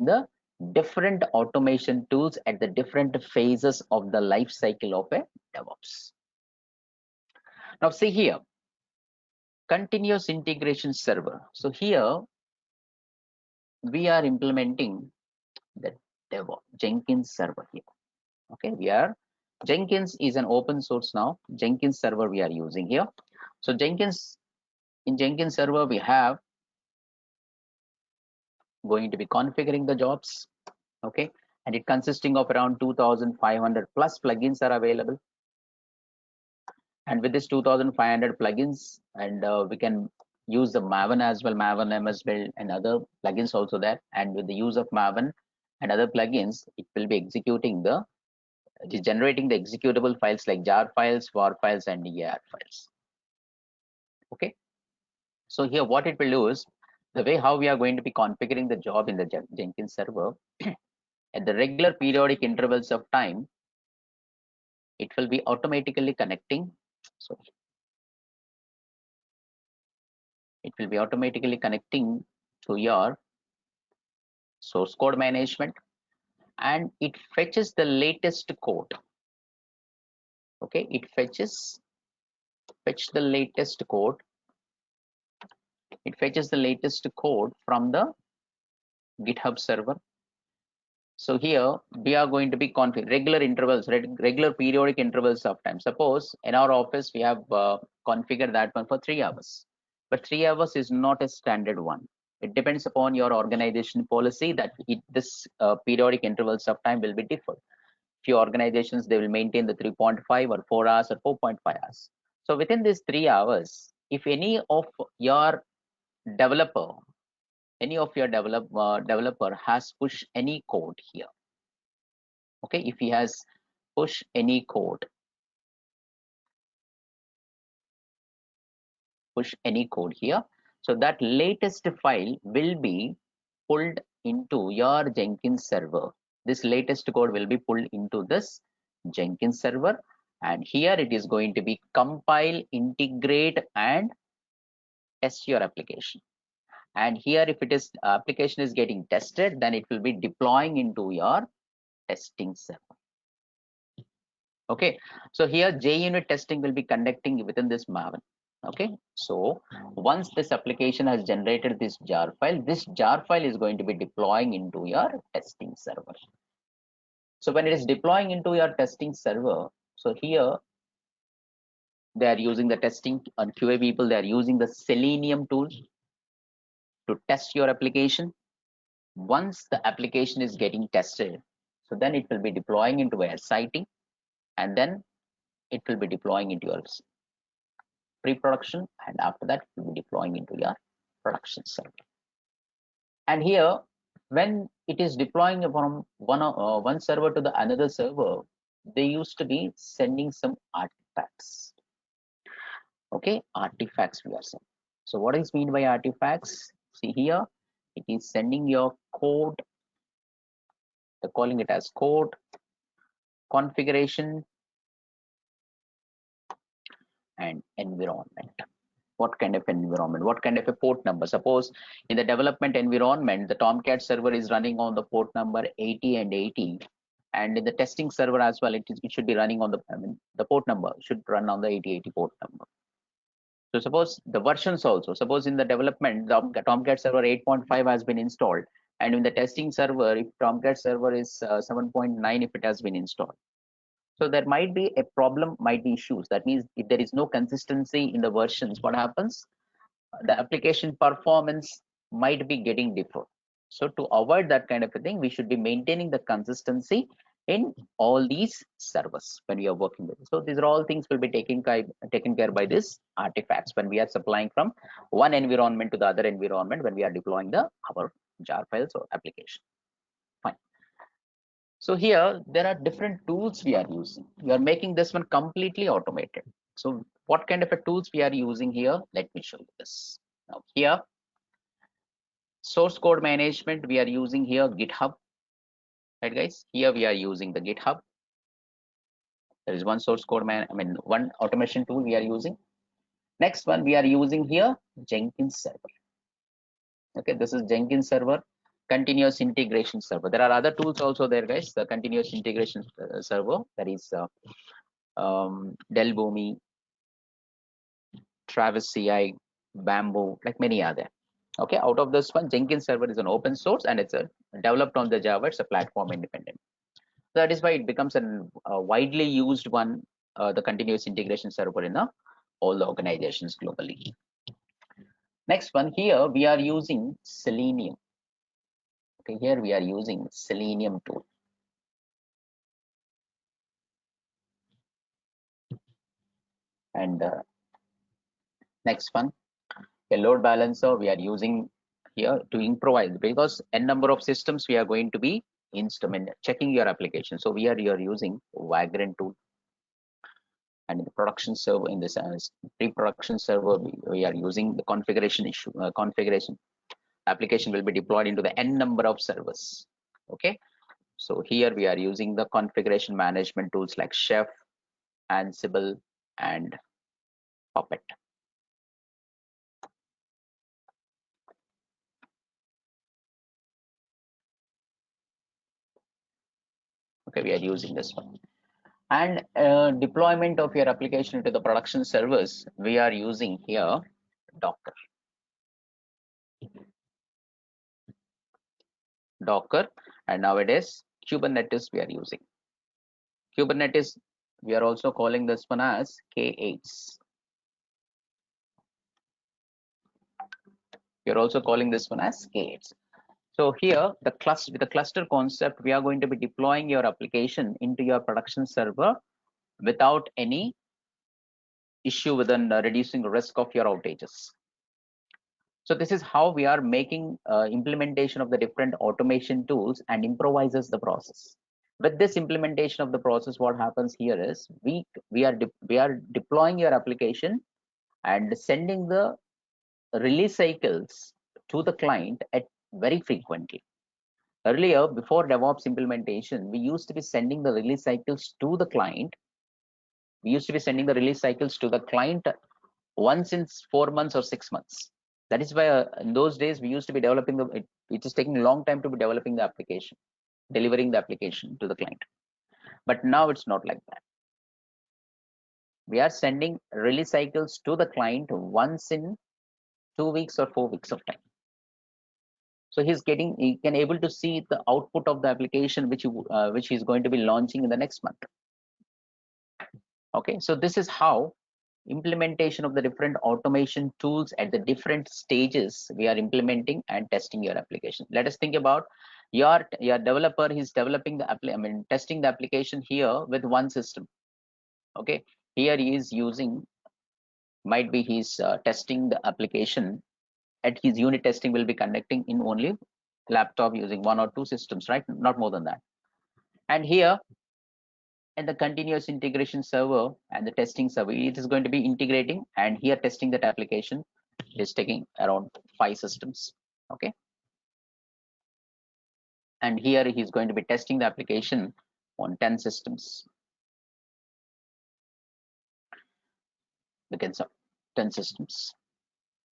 the different automation tools at the different phases of the life cycle of a DevOps. Now see here, continuous integration server. So here we are implementing the DevOps Jenkins server here. Okay, Jenkins is an open source now. Jenkins server we are using here. So in Jenkins server we have going to be configuring the jobs. Okay, and it consisting of around 2,500 plus plugins are available. And with this 2,500 plugins, and we can use the Maven as well, Maven MS Build and other plugins also there. And with the use of Maven and other plugins, it will be generating the executable files like jar files, var files, and EAR files. Okay. So here what it will do is, the way how we are going to be configuring the job in the Jenkins server, at the regular periodic intervals of time, it will be automatically connecting. So it will be automatically connecting to your source code management, and it fetches the latest code. Okay, it fetches the latest code. It fetches the latest code from the GitHub server. So here we are going to be configuring regular intervals, regular periodic intervals of time. Suppose in our office we have configured that one for 3 hours, but 3 hours is not a standard one. It depends upon your organization policy that this periodic intervals of time will be different. Few organizations, they will maintain the 3.5 or 4 hours or 4.5 hours. So within these 3 hours, if any of your developer has pushed any code here, okay, if he has pushed any code here, so that latest file will be pulled into your Jenkins server. This latest code will be pulled into this Jenkins server, and here it is going to be compile, integrate, and test your application. And here if it is application is getting tested, then it will be deploying into your testing server. Okay, so here JUnit testing will be conducting within this Maven. Okay, so once this application has generated this jar file is going to be deploying into your testing server. So when it is deploying into your testing server, so here they are using the testing and QA people, they are using the Selenium tool to test your application. Once the application is getting tested, so then it will be deploying into a SIT, and then it will be deploying into your pre-production, and after that it will be deploying into your production server. And here when it is deploying from one server to the another server, they used to be sending some artifacts. Okay, artifacts we are sending. So what is mean by artifacts? See here, it is sending your code, they're calling it as code, configuration, and environment. What kind of environment, what kind of a port number? Suppose in the development environment, the Tomcat server is running on the port number 80 and 80, and in the testing server as well, it should be running on the port number should run on the 8080 port number. So suppose the versions also, suppose in the development the Tomcat server 8.5 has been installed, and in the testing server, if Tomcat server is 7.9, if it has been installed, so there might be a problem, might be issues. That means if there is no consistency in the versions, what happens? The application performance might be getting different. So to avoid that kind of a thing, we should be maintaining the consistency in all these servers when we are working with it. So these are all things will be taken care by this artifacts when we are supplying from one environment to the other environment when we are deploying our jar files or application. Fine. So here there are different tools we are using. We are making this one completely automated. So what kind of a tools we are using here? Let me show you this. Now here, source code management, we are using here GitHub. Right guys, here we are using the GitHub. There is one source code one automation tool we are using. Next one we are using here Jenkins server. Okay, this is Jenkins server. continuous integration server. There are other tools also there, guys. The continuous integration server, that is Dell Boomi, Travis CI, Bamboo, like many other. Okay, out of this one, Jenkins server is an open source and it's developed on the Java. It's a platform independent. So that is why it becomes a widely used one, the continuous integration server in all the organizations globally. Next one, here we are using Selenium. Okay, here we are using Selenium tool. And next one, a load balancer we are using here to improvise, because n number of systems we are going to be checking your application. So you are using Vagrant tool. And in the production server, in this pre-production server, we are using the configuration configuration. Application will be deployed into the n number of servers. Okay, so here we are using the configuration management tools like Chef, Ansible, and Puppet. Okay, we are using this one. And deployment of your application into the production servers, we are using here Docker. And nowadays Kubernetes we are using. Kubernetes, we are also calling this one as K8s. You're also calling this one as K8s. So here, with the cluster concept, we are going to be deploying your application into your production server without any issue within reducing the risk of your outages. So this is how we are making implementation of the different automation tools and improvises the process. With this implementation of the process, what happens here is we are deploying your application and sending the release cycles to the client at very frequently. Earlier, before DevOps implementation, we used to be sending the release cycles to the client. Once in 4 months or 6 months. That is why in those days we used to be developing it is taking a long time to be developing the application, delivering the application to the client. But now it's not like that. We are sending release cycles to the client once in 2 weeks or 4 weeks of time. So he can able to see the output of the application which he's going to be launching in the next month. Okay, so this is how implementation of the different automation tools at the different stages we are implementing and testing your application. Let us think about your developer. He's developing the testing the application here with one system. Okay, here he is using, might be he's testing the application at his unit testing will be conducting in only laptop using 1 or 2 systems, right? Not more than that. And here and the continuous integration server and the testing server, it is going to be integrating, and here testing that application is taking around 5 systems. Okay, and here he's going to be testing the application on 10 systems. We can say 10 systems,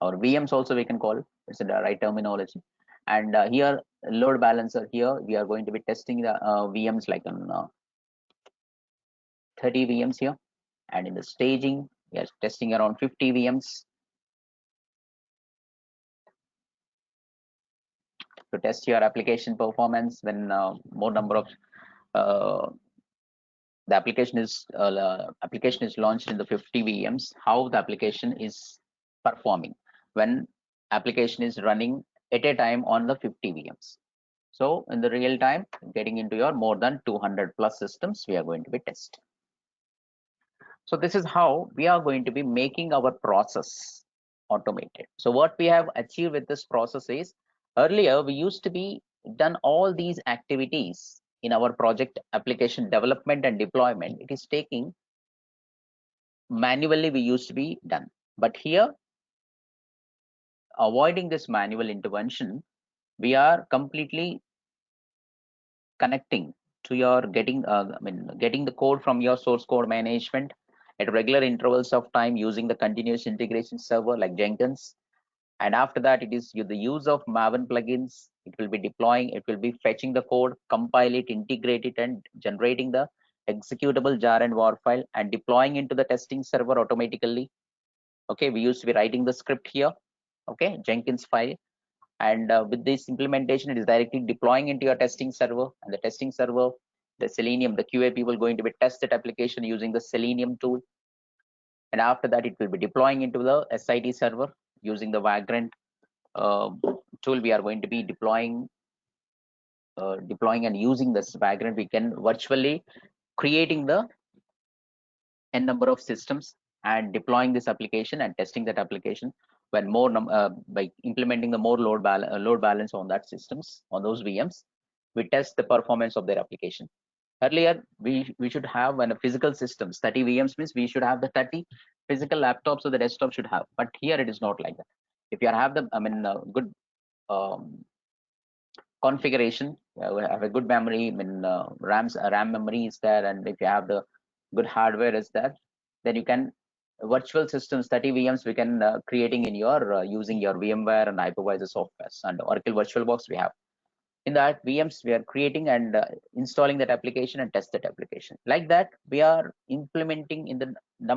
or VMs also we can call it. It's the right terminology. And here load balancer, here we are going to be testing the VMs like on 30 VMs here, and in the staging we are testing around 50 VMs to test your application performance when more number of the application is launched in the 50 VMs, how the application is performing when application is running at a time on the 50 VMs. So in the real time, getting into your more than 200 plus systems, we are going to be testing. So this is how we are going to be making our process automated. So what we have achieved with this process is, earlier we used to be done all these activities in our project application development and deployment. It is taking manually, we used to be done. But here, avoiding this manual intervention, we are completely connecting to your getting the code from your source code management at regular intervals of time using the continuous integration server like Jenkins, And after that, it is the use of Maven plugins. It will be deploying, it will be fetching the code, compile it, integrate it, and generating the executable jar and war file and deploying into the testing server automatically. Okay, we used to be writing the script here. Okay, Jenkins file. And with this implementation, it is directly deploying into your testing server, and the testing server, the Selenium, the QA people going to be test that application using the Selenium tool. And after that, it will be deploying into the SIT server using the Vagrant tool. We are going to be deploying and using this Vagrant. We can virtually creating the n number of systems and deploying this application and testing that application when by implementing the more load balance on that systems, on those VMs. We test the performance of their application. Earlier, we should have when a physical systems 30 VMs means we should have the 30 physical laptops or the desktop should have, but here it is not like that. If you have the good configuration, we have a good memory, RAM memory is there, and if you have the good hardware is there, then you can virtual systems 30 VMs we can creating in your using your VMware and hypervisor softwares and Oracle VirtualBox we have. In that VMs we are creating and installing that application and test that application. Like that, we are implementing in the number